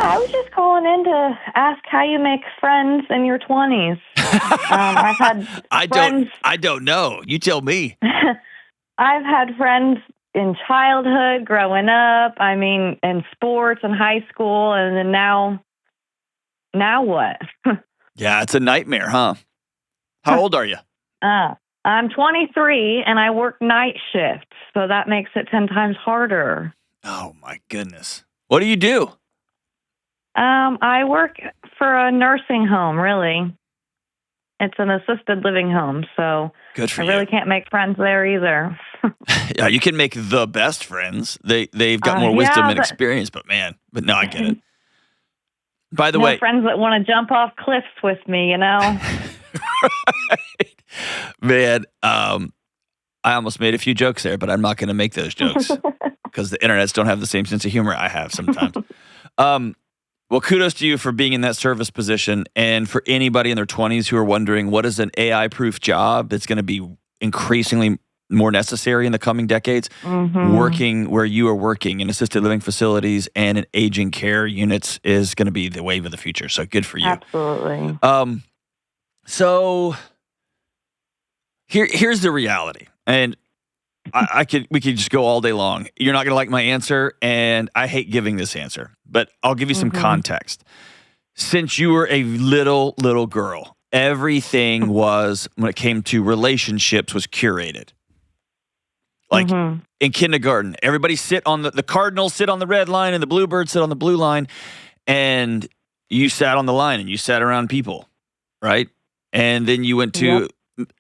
I was just calling in to ask how you make friends in your 20s. I've had friends. I don't know. You tell me. I've had friends in childhood, growing up. I mean, in sports and high school, and then now what? Yeah, it's a nightmare, huh? How old are you? I'm 23 and I work night shifts, so that makes it 10 times harder. Oh my goodness. What do you do? I work for a nursing home, really. It's an assisted living home, so Good for I you. really can't make friends there either. Yeah, you can make the best friends. They've got more wisdom and experience, but no, I get it. By the way, friends that want to jump off cliffs with me, you know. Right. Man, I almost made a few jokes there, but I'm not going to make those jokes because the internets don't have the same sense of humor I have sometimes. Well, kudos to you for being in that service position, and for anybody in their 20s who are wondering what is an AI-proof job that's going to be increasingly more necessary in the coming decades. Working where you are working in assisted living facilities and in aging care units is going to be the wave of the future. So good for you. Absolutely. So here's the reality, and we could just go all day long. You're not going to like my answer, and I hate giving this answer, but I'll give you some context. Since you were a little girl, everything was, when it came to relationships, was curated. Like in kindergarten, everybody sit on the Cardinals sit on the red line and the Bluebirds sit on the blue line, and you sat on the line and you sat around people, right? And then you went to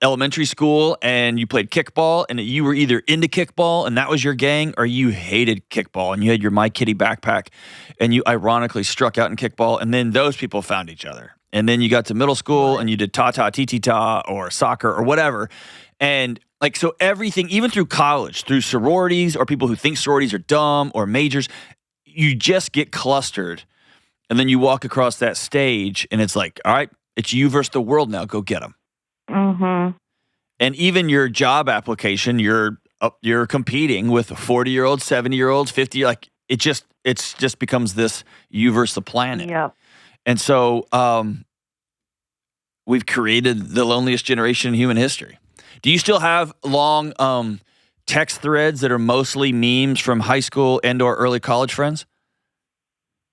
elementary school and you played kickball, and you were either into kickball and that was your gang, or you hated kickball and you had your My Kitty backpack and you ironically struck out in kickball, and then those people found each other. And then you got to middle school and you did ta-ta, ti-ti-ta, or soccer or whatever. And like, so everything, even through college, through sororities or people who think sororities are dumb or majors, you just get clustered. And then you walk across that stage and it's like, all right, it's you versus the world now. Go get them. And even your job application, you're competing with 40-year-olds, 70-year-olds, 50, like it's just becomes this you versus the planet. Yep. And so we've created the loneliest generation in human history. Do you still have long text threads that are mostly memes from high school and or early college friends?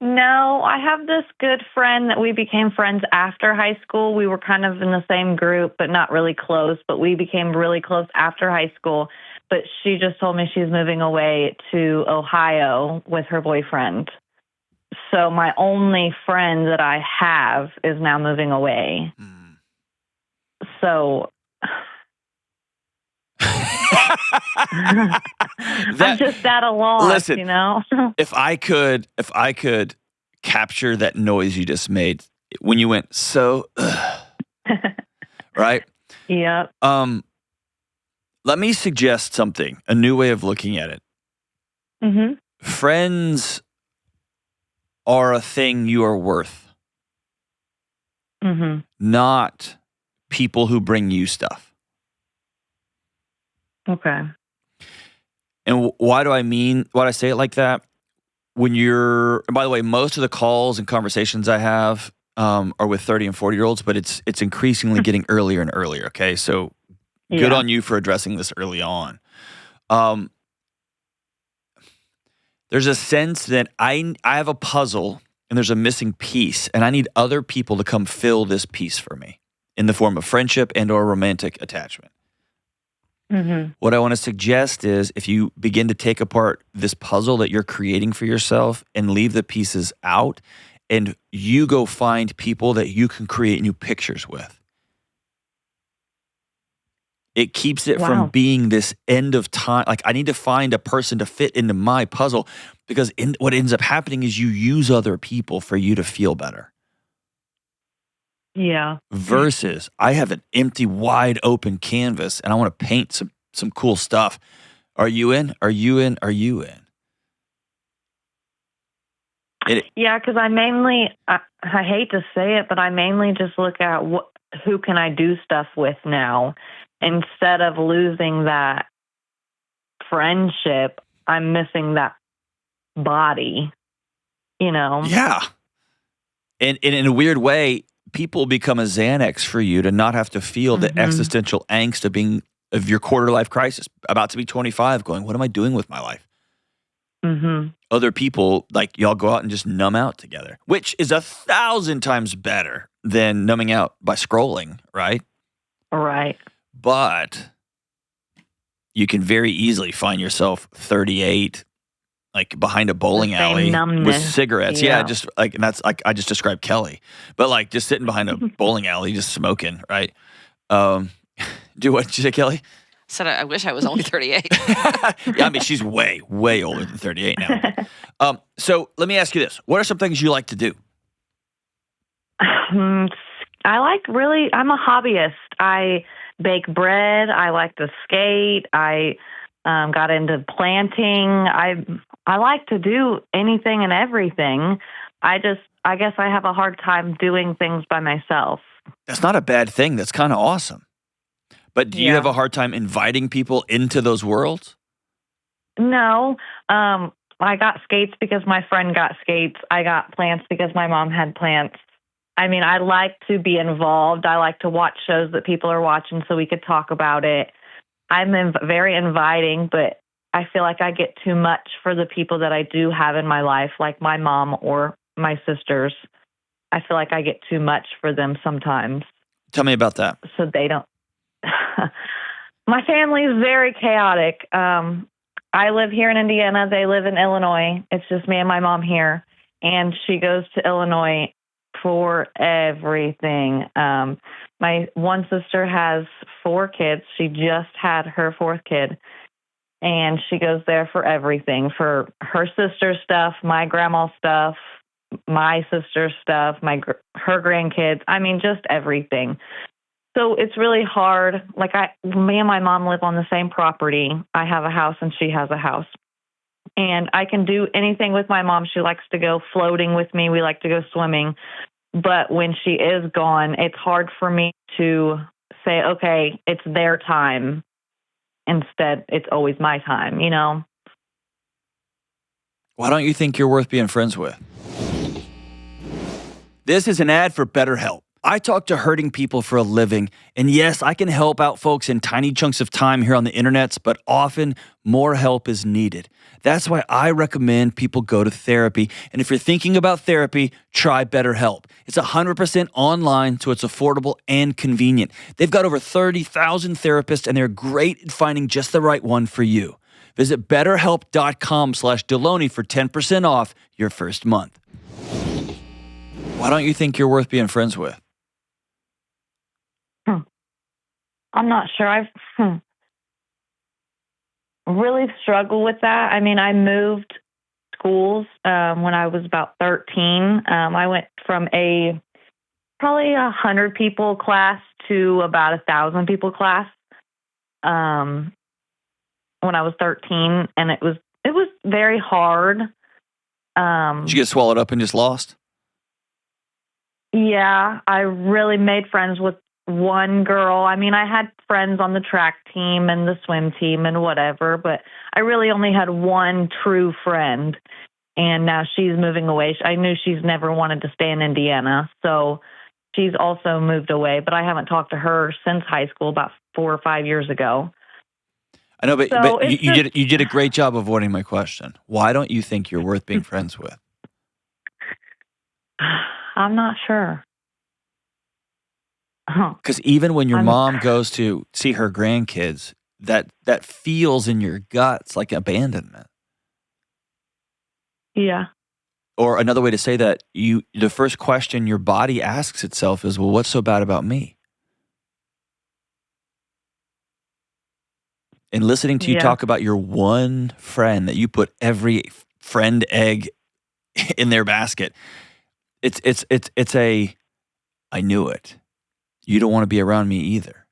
No, I have this good friend that we became friends after high school. We were kind of in the same group, but not really close. But we became really close after high school. But she just told me she's moving away to Ohio with her boyfriend. So my only friend that I have is now moving away. So I'm just at a loss, listen, you know? If I could capture that noise you just made when you went, so, right? Yep. Let me suggest something, a new way of looking at it. Friends are a thing you are worth, not people who bring you stuff. Okay. And why do I say it like that? When and by the way, most of the calls and conversations I have are with 30 and 40-year-olds, but it's increasingly getting earlier and earlier, okay? So good on you for addressing this early on. There's a sense that I have a puzzle and there's a missing piece, and I need other people to come fill this piece for me in the form of friendship and or romantic attachment. What I want to suggest is, if you begin to take apart this puzzle that you're creating for yourself and leave the pieces out, and you go find people that you can create new pictures with, it keeps it from being this end of time. Like, I need to find a person to fit into my puzzle, because what ends up happening is you use other people for you to feel better. Yeah. Versus, I have an empty, wide open canvas and I want to paint some cool stuff. Are you in? Are you in? Are you in? Yeah, because I hate to say it, but I mainly just look at who can I do stuff with now. Instead of losing that friendship, I'm missing that body, you know? Yeah. And in a weird way, people become a Xanax for you to not have to feel the existential angst of your quarter life crisis, about to be 25, going, what am I doing with my life? Other people, like, y'all go out and just numb out together, which is 1,000 times better than numbing out by scrolling, right? Right. But you can very easily find yourself 38, like behind a bowling alley with cigarettes. Yeah, just like, and that's like, I just described Kelly, but like just sitting behind a bowling alley, just smoking, right? Do what did you say, Kelly? Said I wish I was only 38. Yeah, I mean, she's way, way older than 38 now. So let me ask you this. What are some things you like to do? I'm a hobbyist. I bake bread. I like to skate. I got into planting. I like to do anything and everything. I guess I have a hard time doing things by myself. That's not a bad thing. That's kind of awesome. But do you have a hard time inviting people into those worlds? No. I got skates because my friend got skates. I got plants because my mom had plants. I mean, I like to be involved. I like to watch shows that people are watching so we could talk about it. I'm very inviting, but I feel like I get too much for the people that I do have in my life, like my mom or my sisters. I feel like I get too much for them sometimes. Tell me about that. So they don't. My family is very chaotic. I live here in Indiana. They live in Illinois. It's just me and my mom here. And she goes to Illinois for everything. My one sister has 4 kids. She just had her 4th kid. And she goes there for everything, for her sister's stuff, my grandma's stuff, my sister's stuff, her grandkids. I mean, just everything. So it's really hard. Like me and my mom live on the same property. I have a house and she has a house. And I can do anything with my mom. She likes to go floating with me. We like to go swimming. But when she is gone, it's hard for me to say, okay, it's their time. Instead, it's always my time, you know? Why don't you think you're worth being friends with? This is an ad for BetterHelp. I talk to hurting people for a living, and yes, I can help out folks in tiny chunks of time here on the internets, but often more help is needed. That's why I recommend people go to therapy. And if you're thinking about therapy, try BetterHelp. It's 100% online, so it's affordable and convenient. They've got over 30,000 therapists, and they're great at finding just the right one for you. Visit BetterHelp.com/Delony for 10% off your first month. Why don't you think you're worth being friends with? I'm not sure. I've really struggled with that. I mean, I moved schools when I was about 13. I went from probably 100 people class to about 1,000 people class when I was 13, and it was very hard. Did you get swallowed up and just lost? Yeah, I really made friends with one girl. I mean, I had friends on the track team and the swim team and whatever, but I really only had one true friend. And now she's moving away. I knew she's never wanted to stay in Indiana, so she's also moved away. But I haven't talked to her since high school, about 4 or 5 years ago. I know, but you did a great job avoiding my question. Why don't you think you're worth being friends with? I'm not sure. Because even when your mom goes to see her grandkids, that feels in your guts like abandonment. Yeah. Or another way to say that, the first question your body asks itself is, well, what's so bad about me? And listening to you talk about your one friend that you put every friend egg in their basket, it's I knew it. You don't want to be around me either.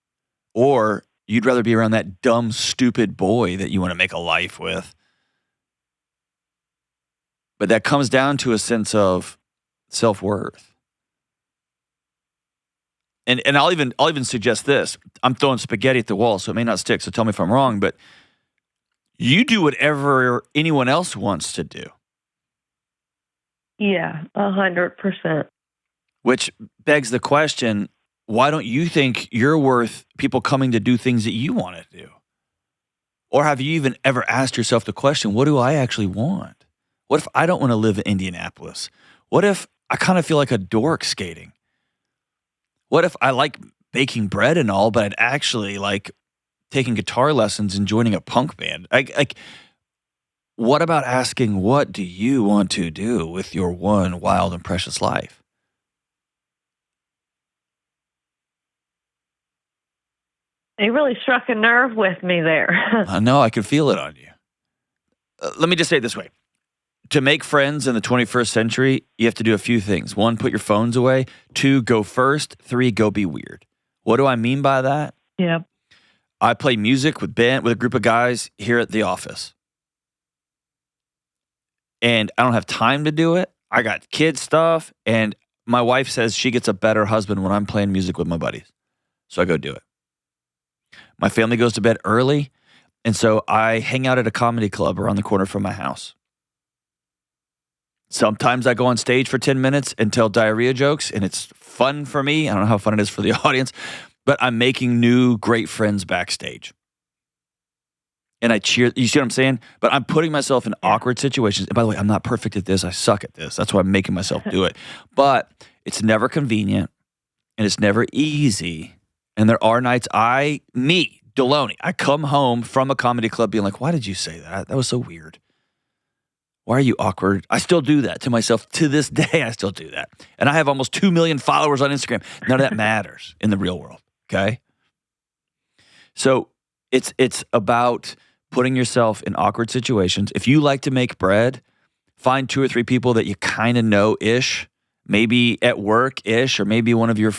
Or you'd rather be around that dumb, stupid boy that you want to make a life with. But that comes down to a sense of self-worth. And I'll even suggest this. I'm throwing spaghetti at the wall, so it may not stick, so tell me if I'm wrong, but you do whatever anyone else wants to do. Yeah, 100%. Which begs the question, why don't you think you're worth people coming to do things that you want to do? Or have you even ever asked yourself the question, what do I actually want? What if I don't want to live in Indianapolis? What if I kind of feel like a dork skating? What if I like baking bread and all, but I'd actually like taking guitar lessons and joining a punk band? What about asking, what do you want to do with your one wild and precious life? You really struck a nerve with me there. I know, I can feel it on you. Let me just say it this way. To make friends in the 21st century, you have to do a few things. 1, put your phones away. 2, go first. 3, go be weird. What do I mean by that? Yeah. I play music with a group of guys here at the office. And I don't have time to do it. I got kids stuff. And my wife says she gets a better husband when I'm playing music with my buddies. So I go do it. My family goes to bed early. And so I hang out at a comedy club around the corner from my house. Sometimes I go on stage for 10 minutes and tell diarrhea jokes, and it's fun for me. I don't know how fun it is for the audience, but I'm making new great friends backstage. And I cheer. You see what I'm saying? But I'm putting myself in awkward situations. And by the way, I'm not perfect at this. I suck at this. That's why I'm making myself do it. But it's never convenient, and it's never easy. And there are nights Delony, I come home from a comedy club being like, why did you say that? That was so weird. Why are you awkward? I still do that to myself. To this day, I still do that. And I have almost 2 million followers on Instagram. None of that matters in the real world, okay? So it's about putting yourself in awkward situations. If you like to make bread, find 2 or 3 people that you kind of know-ish, maybe at work-ish, or maybe one of your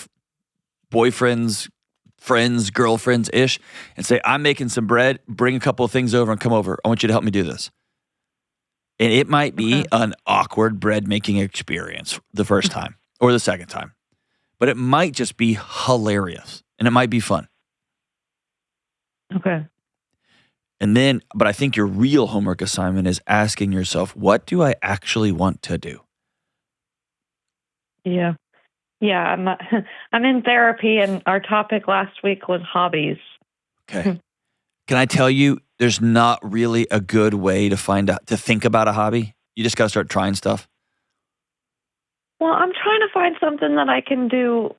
boyfriends, friends, girlfriends-ish, and say, I'm making some bread, bring a couple of things over and come over. I want you to help me do this. And it might be an awkward bread-making experience the first time or the second time. But it might just be hilarious, and it might be fun. Okay. And then, but I think your real homework assignment is asking yourself, what do I actually want to do? Yeah. Yeah, I'm in therapy, and our topic last week was hobbies. Okay. Can I tell you, there's not really a good way to think about a hobby. You just got to start trying stuff. Well, I'm trying to find something that I can do,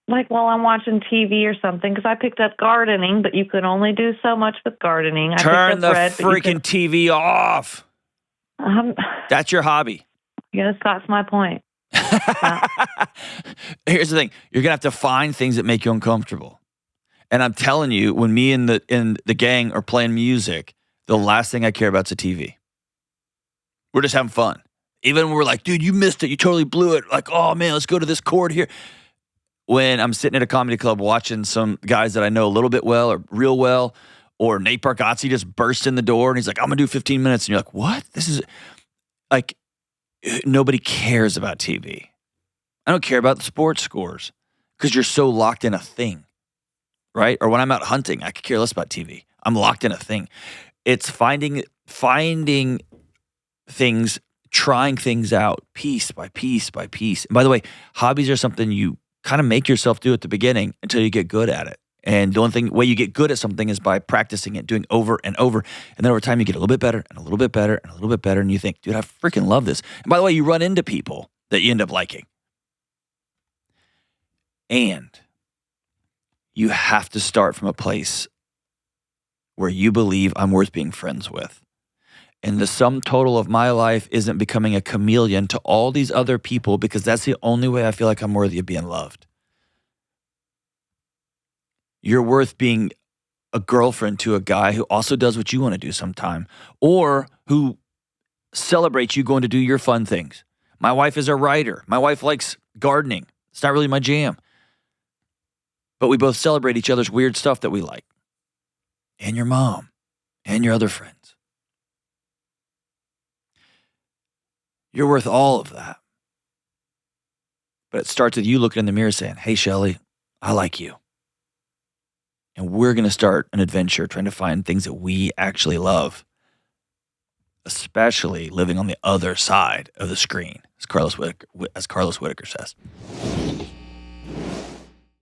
like while I'm watching TV or something, because I picked up gardening, but you can only do so much with gardening. Turn the freaking TV off. That's your hobby. Yes, that's my point. Here's the thing. You're going to have to find things that make you uncomfortable. And I'm telling you, when me and the gang are playing music, the last thing I care about is a TV. We're just having fun. Even when we're like, dude, you missed it. You totally blew it. Like, oh, man, let's go to this chord here. When I'm sitting at a comedy club watching some guys that I know a little bit well or real well, or Nate Bargatze just bursts in the door and he's like, I'm going to do 15 minutes. And you're like, what? This is like, nobody cares about TV. I don't care about the sports scores because you're so locked in a thing. Right? Or when I'm out hunting, I could care less about TV. I'm locked in a thing. It's finding things, trying things out piece by piece by piece. And by the way, hobbies are something you kind of make yourself do at the beginning until you get good at it. And the only way you get good at something is by practicing it, doing over and over. And then over time, you get a little bit better and a little bit better and a little bit better. And you think, dude, I freaking love this. And by the way, you run into people that you end up liking. And you have to start from a place where you believe I'm worth being friends with. And the sum total of my life isn't becoming a chameleon to all these other people because that's the only way I feel like I'm worthy of being loved. You're worth being a girlfriend to a guy who also does what you want to do sometime, or who celebrates you going to do your fun things. My wife is a writer. My wife likes gardening. It's not really my jam. But we both celebrate each other's weird stuff that we like. And your mom. And your other friends. You're worth all of that. But it starts with you looking in the mirror saying, hey, Shelly, I like you. And we're going to start an adventure trying to find things that we actually love. Especially living on the other side of the screen. as Carlos Whitaker says.